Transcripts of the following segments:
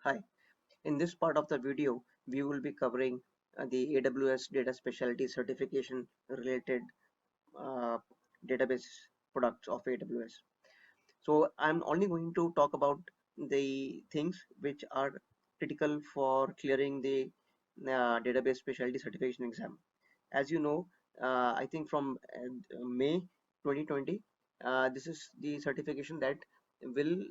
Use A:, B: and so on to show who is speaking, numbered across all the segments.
A: Hi, in this part of the video, we will be covering the AWS data specialty certification related uh, database products of AWS. So I'm only going to talk about the things which are critical for clearing the database specialty certification exam. As you know, I think from May 2020, this is the certification that will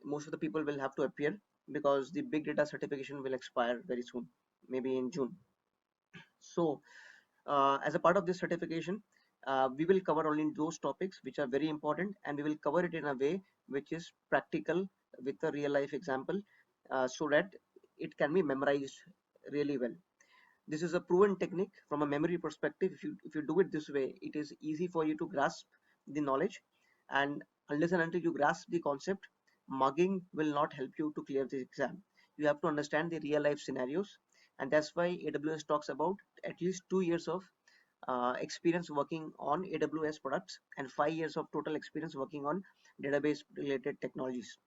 A: most of the people will have to appear because the big data certification will expire very soon, maybe in June. So as a part of this certification, we will cover only those topics which are very important, and we will cover it in a way which is practical with a real life example, so that it can be memorized really well. This is a proven technique from a memory perspective. If you do it this way, it is easy for you to grasp the knowledge, and unless and until you grasp the concept, mugging will not help you to clear the exam. You have to understand the real life scenarios, and that's why AWS talks about at least 2 years of experience working on AWS products and 5 years of total experience working on database related technologies.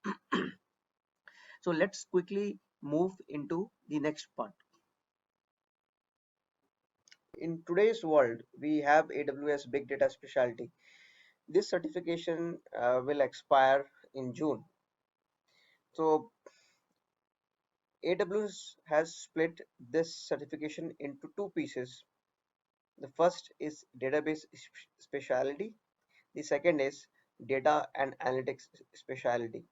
A: So let's quickly move into the next part. In today's world, we have AWS Big Data Specialty. This certification will expire in June. So AWS has split this certification into two pieces. The first is database specialty. The second is data and analytics specialty.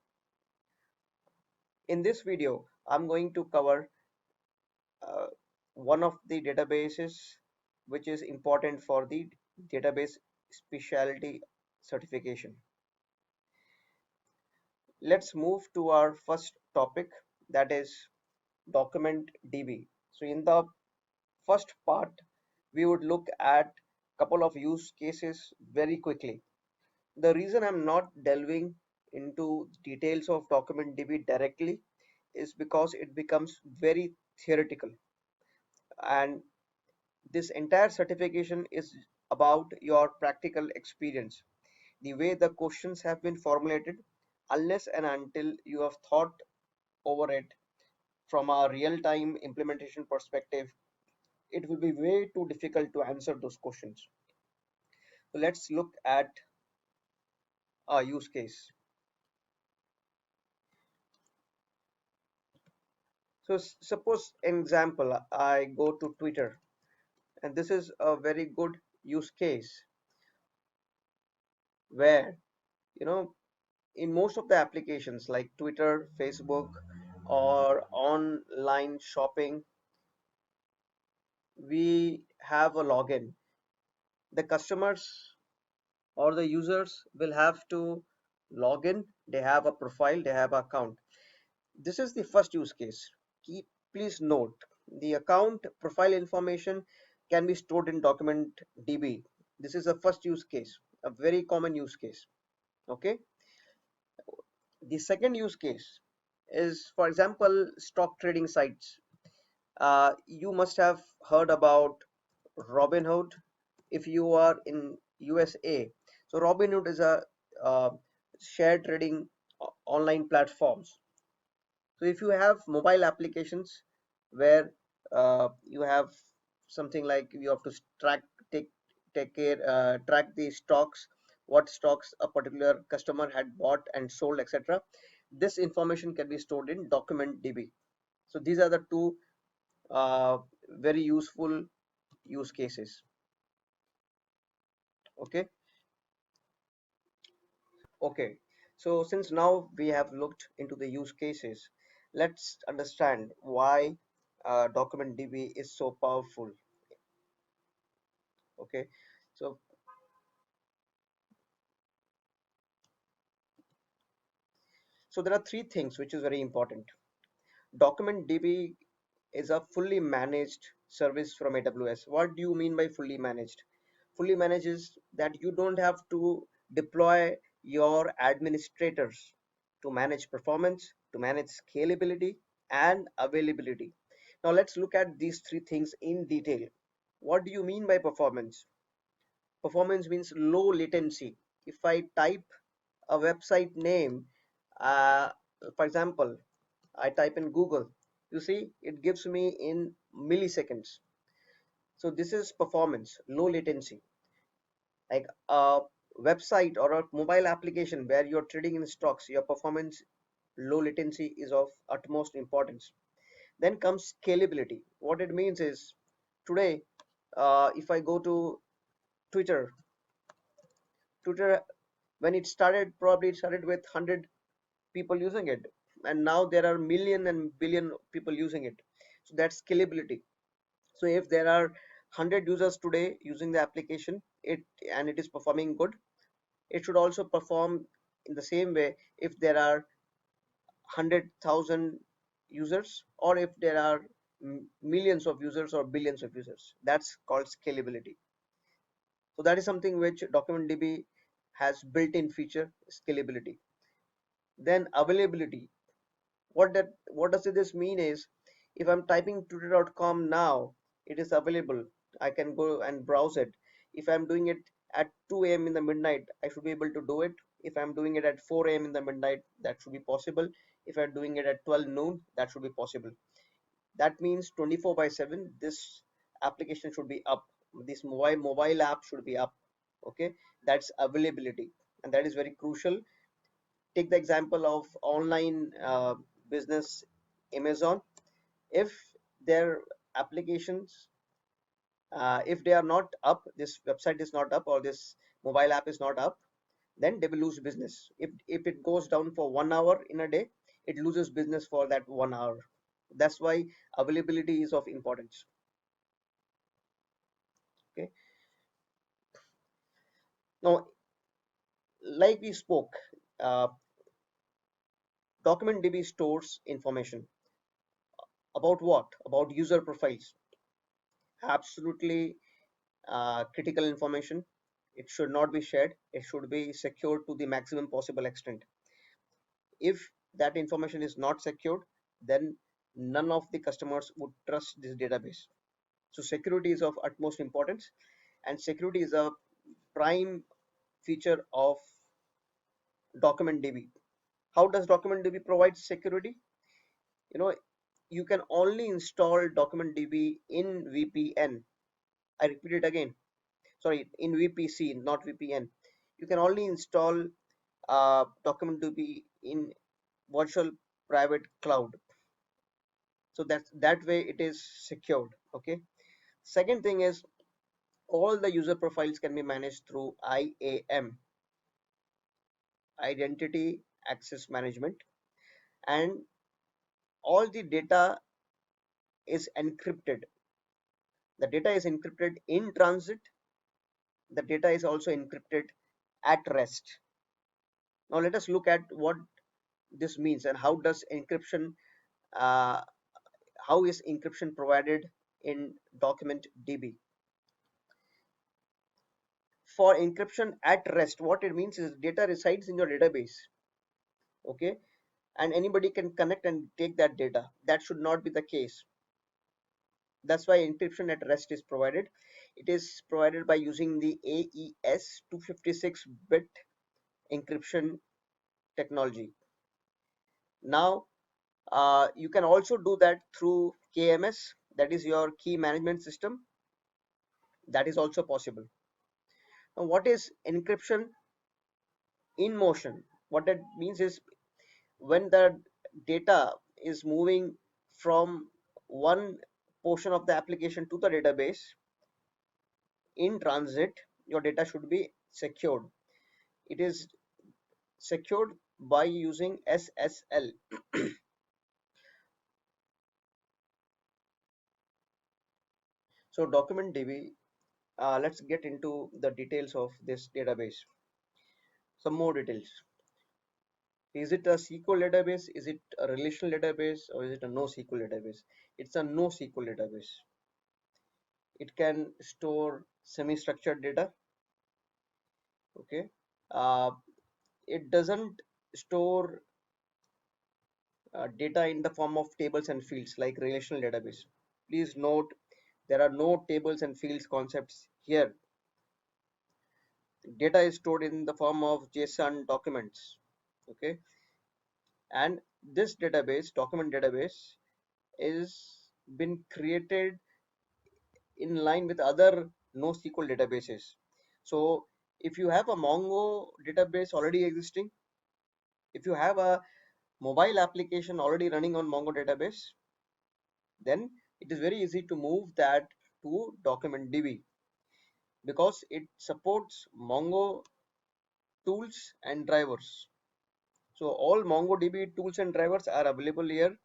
A: In this video, I'm going to cover uh, one of the databases which is important for the database specialty certification. Let's move to our first topic, that is DocumentDB. So in the first part, we would look at a couple of use cases very quickly. The reason I'm not delving into details of DocumentDB directly is because it becomes very theoretical, and this entire certification is about your practical experience, the way the questions have been formulated. Unless and until you have thought over it from a real-time implementation perspective, it will be way too difficult to answer those questions. So let's look at a use case. So suppose an example, I go to Twitter, and this is a very good use case where, you know, in most of the applications like Twitter, Facebook, or online shopping, we have a login. The customers or the users will have to log in. They have a profile, they have an account. This is the first use case. Please note, the account profile information can be stored in DocumentDB. This is the first use case, a very common use case. Okay. The second use case is, for example, stock trading sites. You must have heard about Robinhood if you are in USA. So Robinhood is a uh, share trading online platforms. So if you have mobile applications where you have something like you have to track take take care track the stocks, what stocks a particular customer had bought and sold, etc. This information can be stored in DocumentDB. So these are the two uh, very useful use cases. Okay. Okay, so since now we have looked into the use cases, let's understand why DocumentDB is so powerful. Okay, so there are three things which is very important. DocumentDB is a fully managed service from AWS. What do you mean by fully managed? Fully managed is that you don't have to deploy your administrators to manage performance, to manage scalability and availability. Now let's look at these three things in detail. What do you mean by performance? Performance means low latency. If I type a website name, uh, for example, I type in Google, you see it gives me in milliseconds. So this is performance, low latency. Like a website or a mobile application where you're trading in stocks, your performance, low latency is of utmost importance. Then comes scalability. What it means is, today, if I go to Twitter, Twitter, when it started, probably it started with 100 people using it, and now there are million and billion people using it. So that's scalability. So if there are 100 users today using the application, it is performing good, it should also perform in the same way if there are 100,000 users, or if there are millions of users or billions of users. That's called scalability. So that is something which DocumentDB has built-in feature, scalability. Then availability. What does this mean is, if I'm typing twitter.com now, it is available. I can go and browse it. If I'm doing it at 2 a.m. in the midnight, I should be able to do it. If I'm doing it at 4 a.m. in the midnight, that should be possible. If I'm doing it at 12 noon, that should be possible. That means 24 by 7 this application should be up, this mobile app should be up. Okay, that's availability, and that is very crucial. Take the example of online business, Amazon. If their applications, if they are not up, this website is not up, or this mobile app is not up, then they will lose business. If it goes down for 1 hour in a day, it loses business for that 1 hour. That's why availability is of importance. Okay, now, like we spoke, uh, DocumentDB stores information about what? About user profiles. Absolutely critical information. It should not be shared. It should be secured to the maximum possible extent. If that information is not secured, then none of the customers would trust this database. So security is of utmost importance, and security is a prime feature of DocumentDB. How does DocumentDB provide security? You know, you can only install DocumentDB in VPN. I repeat it again. Sorry, in VPC, not VPN. You can only install DocumentDB in virtual private cloud. So that way it is secured. Okay. Second thing is, all the user profiles can be managed through IAM, Identity Access Management, and all the data is encrypted. The data is encrypted in transit. The data is also encrypted at rest. Now let us look at what this means and uh, how is encryption provided in DocumentDB. For encryption at rest, what it means is data resides in your database. Okay, and anybody can connect and take that data. That should not be the case. That's why encryption at rest is provided. It is provided by using the AES 256-bit encryption technology. Now, you can also do that through KMS, that is your key management system. That is also possible. Now, what is encryption in motion? What that means is, when the data is moving from one portion of the application to the database in transit, your data should be secured. It is secured by using SSL. So DocumentDB, let's get into the details of this database. Some more details. Is it a SQL database? Is it a relational database? Or is it a NoSQL database? It's a NoSQL database. It can store semi-structured data. Okay. Uh, it doesn't store data in the form of tables and fields like relational database. Please note, there are no tables and fields concepts here. Data is stored in the form of JSON documents. Okay. And this database, document database, is been created in line with other NoSQL databases. So if you have a Mongo database already existing, if you have a mobile application already running on Mongo database, then it is very easy to move that to DocumentDB, because it supports Mongo tools and drivers. So all MongoDB tools and drivers are available here.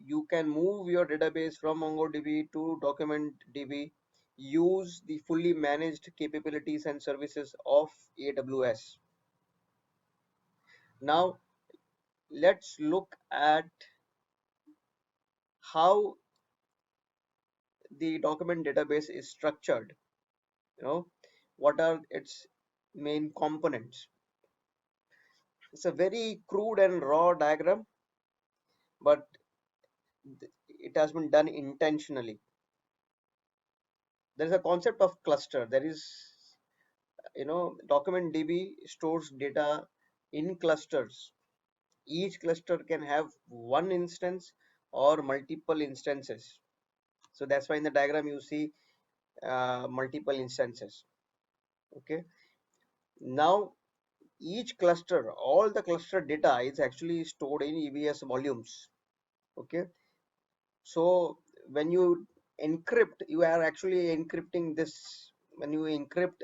A: You can move your database from MongoDB to DocumentDB, use the fully managed capabilities and services of AWS. Now let's look at how the document database is structured. What are its main components. It's a very crude and raw diagram, but it has been done intentionally. There is a concept of cluster. There is, DocumentDB stores data in clusters. Each cluster can have one instance or multiple instances. So that's why in the diagram you see multiple instances. Okay. Now each cluster, all the cluster data is actually stored in EBS volumes. Okay. So when you encrypt, you are actually encrypting this. When you encrypt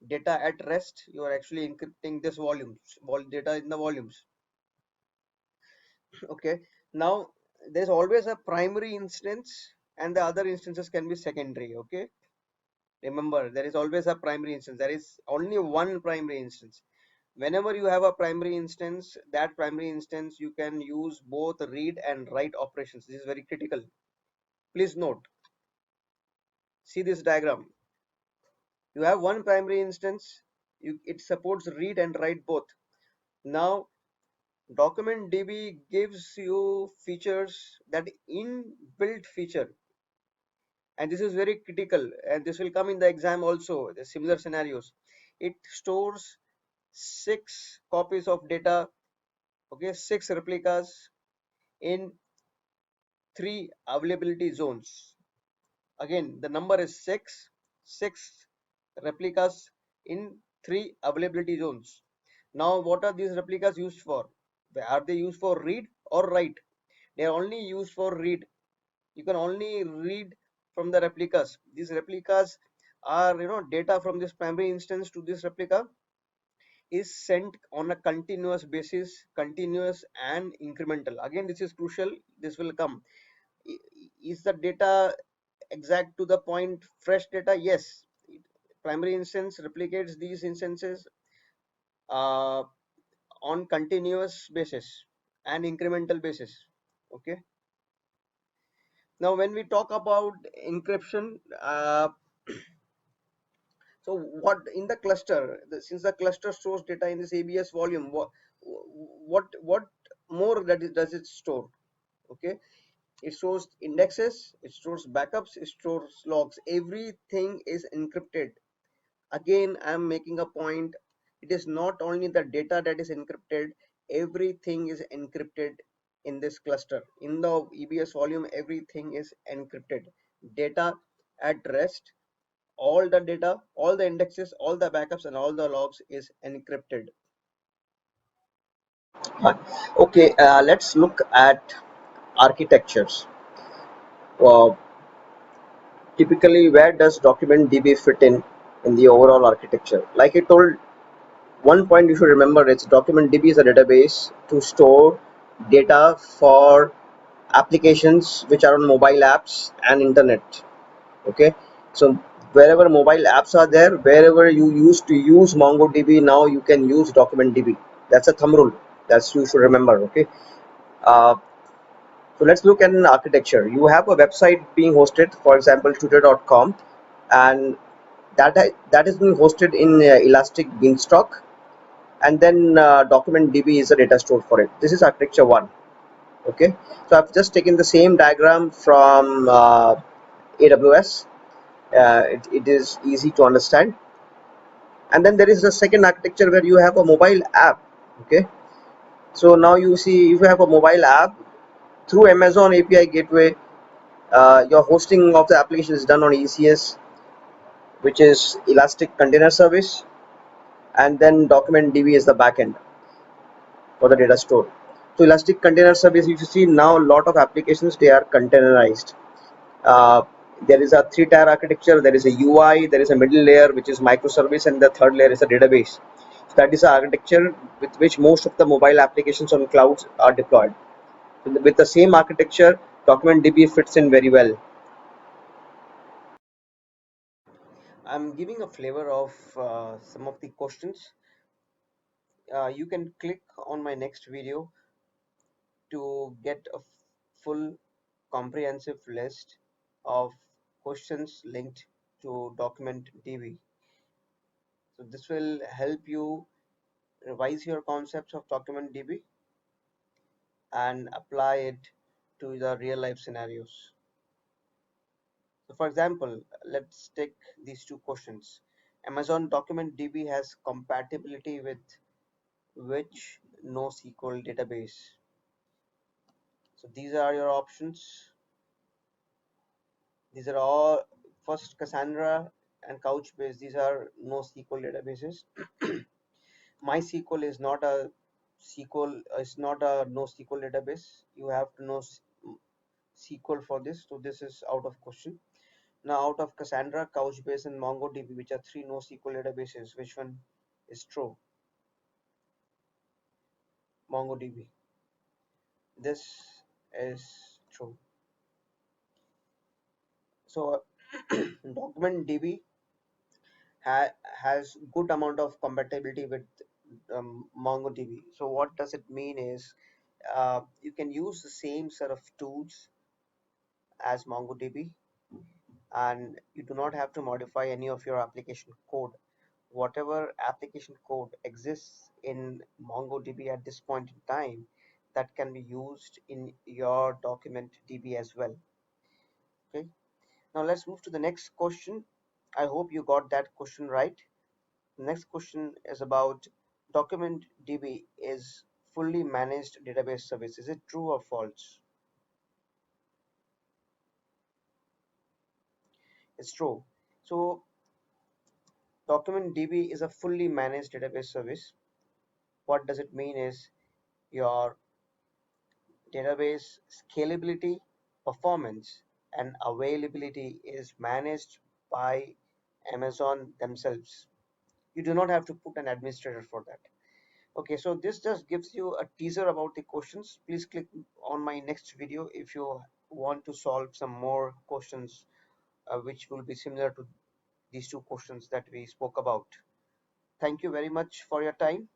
A: data at rest, you are actually encrypting this data in the volumes. Okay. Now there's always a primary instance and the other instances can be secondary. Okay. Remember, there is always a primary instance. There is only one primary instance. Whenever you have a primary instance, that primary instance you can use both read and write operations. This is very critical. Please note, see this diagram. You have one primary instance, it supports read and write both. Now DocumentDB gives you features, that inbuilt feature, and this is very critical, and this will come in the exam also, the similar scenarios. It stores 6 copies of data, okay, 6 replicas in 3 availability zones. Again, the number is 6 replicas in 3 availability zones. Now what are these replicas used for? Are they used for read or write? They are only used for read. You can only read from the replicas. These replicas are, data from this primary instance to this replica is sent on a continuous basis, continuous and incremental. Again, this is crucial. This will come. Is the data exact to the point fresh data? Yes. Primary instance replicates these instances uh, on continuous basis and incremental basis. Okay. Now when we talk about encryption, so what in the cluster, since the cluster stores data in this ABS volume, what more does it store? Okay, it stores indexes, it stores backups, it stores logs. Everything is encrypted. Again, I'm making a point. It is not only the data that is encrypted, everything is encrypted in this cluster. In the EBS volume, everything is encrypted. Data at rest, all the data, all the indexes, all the backups and all the logs is encrypted. Okay, let's look at architectures. uh, Typically, where does DocumentDB fit in the overall architecture? Like I told, one point you should remember is DocumentDB is a database to store data for applications which are on mobile apps and internet. Okay, so wherever mobile apps are there, wherever you used to use MongoDB, now you can use DocumentDB. That's a thumb rule. That's you should remember. Okay. uh, so let's look at an architecture. You have a website being hosted, for example tutor.com, and that is being hosted in Elastic Beanstalk, and then DocumentDB is a data store for it. This is architecture 1. Okay, so I've just taken the same diagram from AWS. It is easy to understand. And then there is the second architecture where you have a mobile app. Okay, So now you see, if you have a mobile app through Amazon API gateway, your hosting of the application is done on ECS, which is Elastic Container Service, and then DocumentDB is the backend for the data store. So Elastic Container Service, if you see now, a lot of applications, they are containerized. Uh, there is a three-tier architecture. There is a UI, there is a middle layer which is microservice, and the third layer is a database. So that is the architecture with which most of the mobile applications on clouds are deployed. So with the same architecture, DocumentDB fits in very well. I'm giving a flavor of some of the questions. You can click on my next video to get a full comprehensive list of questions linked to DocumentDB. So this will help you revise your concepts of DocumentDB and apply it to the real life scenarios. So for example, let's take these two questions. Amazon DocumentDB has compatibility with which NoSQL database? So these are your options. These are all first Cassandra and Couchbase. These are NoSQL databases. MySQL is not a SQL. It's not a NoSQL database. You have to know SQL for this. So this is out of question. Now out of Cassandra, Couchbase, and MongoDB, which are three NoSQL databases, which one is true? MongoDB. This is true. So DocumentDB has good amount of compatibility with MongoDB. So what does it mean is you can use the same set of tools as MongoDB, and you do not have to modify any of your application code. Whatever application code exists in MongoDB at this point in time, that can be used in your DocumentDB as well. Okay. Now let's move to the next question. I hope you got that question right. Next question is about DocumentDB is fully managed database service. Is it true or false? It's true. So DocumentDB is a fully managed database service. What does it mean is your database scalability, performance, and availability is managed by Amazon themselves. You do not have to put an administrator for that. Okay, so this just gives you a teaser about the questions. Please click on my next video if you want to solve some more questions which will be similar to these two questions that we spoke about. Thank you very much for your time.